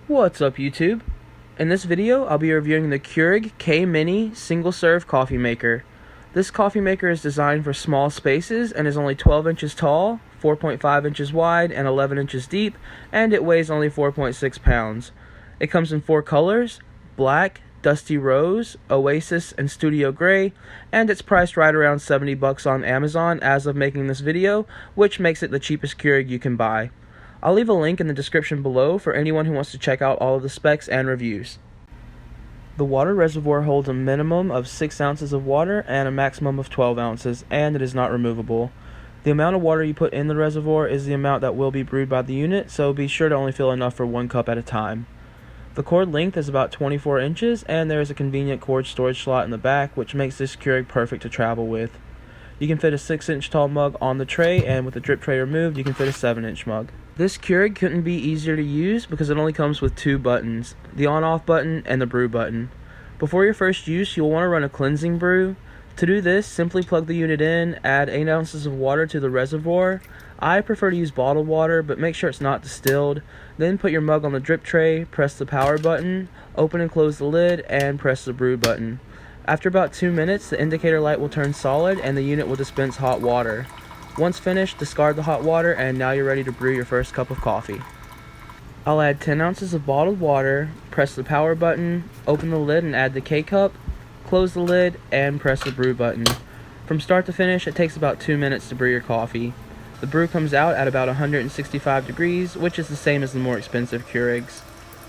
What's up, YouTube? In this video, I'll be reviewing the Keurig K-Mini single-serve coffee maker. This coffee maker is designed for small spaces and is only 12 inches tall, 4.5 inches wide, and 11 inches deep, and it weighs only 4.6 pounds. It comes in 4 colors: black, dusty rose, oasis, and studio gray, and it's priced right around $70 on Amazon as of making this video, which makes it the cheapest Keurig you can buy. I'll leave a link in the description below for anyone who wants to check out all of the specs and reviews. The water reservoir holds a minimum of 6 ounces of water and a maximum of 12 ounces, and it is not removable. The amount of water you put in the reservoir is the amount that will be brewed by the unit, so be sure to only fill enough for 1 cup at a time. The cord length is about 24 inches, and there is a convenient cord storage slot in the back, which makes this Keurig perfect to travel with. You can fit a 6-inch tall mug on the tray, and with the drip tray removed, you can fit a 7-inch mug. This Keurig couldn't be easier to use because it only comes with 2 buttons, the on-off button and the brew button. Before your first use, you'll want to run a cleansing brew. To do this, simply plug the unit in, add 8 ounces of water to the reservoir. I prefer to use bottled water, but make sure it's not distilled. Then put your mug on the drip tray, press the power button, open and close the lid, and press the brew button. After about 2 minutes, the indicator light will turn solid and the unit will dispense hot water. Once finished, discard the hot water, and now you're ready to brew your first cup of coffee. I'll add 10 ounces of bottled water, press the power button, open the lid and add the K-cup, close the lid, and press the brew button. From start to finish, it takes about 2 minutes to brew your coffee. The brew comes out at about 165 degrees, which is the same as the more expensive Keurigs.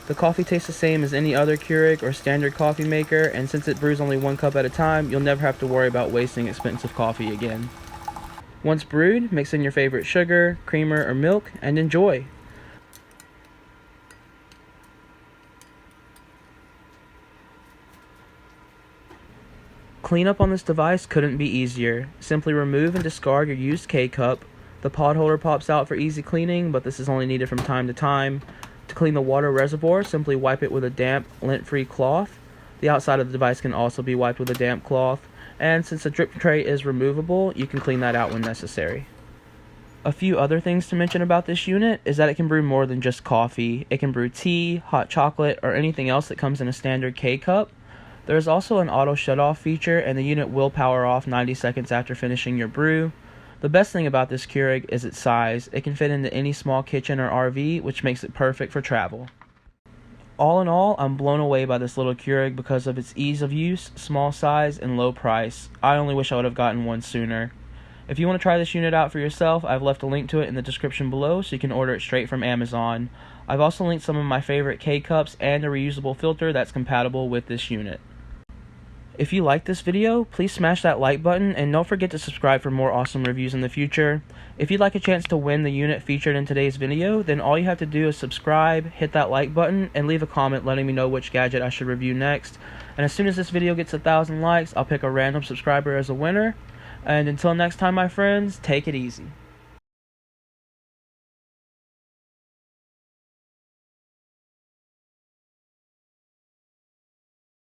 The coffee tastes the same as any other Keurig or standard coffee maker, and since it brews only 1 cup at a time, you'll never have to worry about wasting expensive coffee again. Once brewed, mix in your favorite sugar, creamer, or milk, and enjoy. Cleanup on this device couldn't be easier. Simply remove and discard your used K-cup. The pod holder pops out for easy cleaning, but this is only needed from time to time. To clean the water reservoir, simply wipe it with a damp, lint-free cloth. The outside of the device can also be wiped with a damp cloth. And since the drip tray is removable, you can clean that out when necessary. A few other things to mention about this unit is that it can brew more than just coffee. It can brew tea, hot chocolate, or anything else that comes in a standard K-cup. There is also an auto shut-off feature, and the unit will power off 90 seconds after finishing your brew. The best thing about this Keurig is its size. It can fit into any small kitchen or RV, which makes it perfect for travel. All in all, I'm blown away by this little Keurig because of its ease of use, small size, and low price. I only wish I would have gotten one sooner. If you want to try this unit out for yourself, I've left a link to it in the description below so you can order it straight from Amazon. I've also linked some of my favorite K-cups and a reusable filter that's compatible with this unit. If you like this video, please smash that like button and don't forget to subscribe for more awesome reviews in the future. If you'd like a chance to win the unit featured in today's video, then all you have to do is subscribe, hit that like button, and leave a comment letting me know which gadget I should review next. And as soon as this video gets 1,000 likes, I'll pick a random subscriber as a winner. And until next time, my friends, take it easy.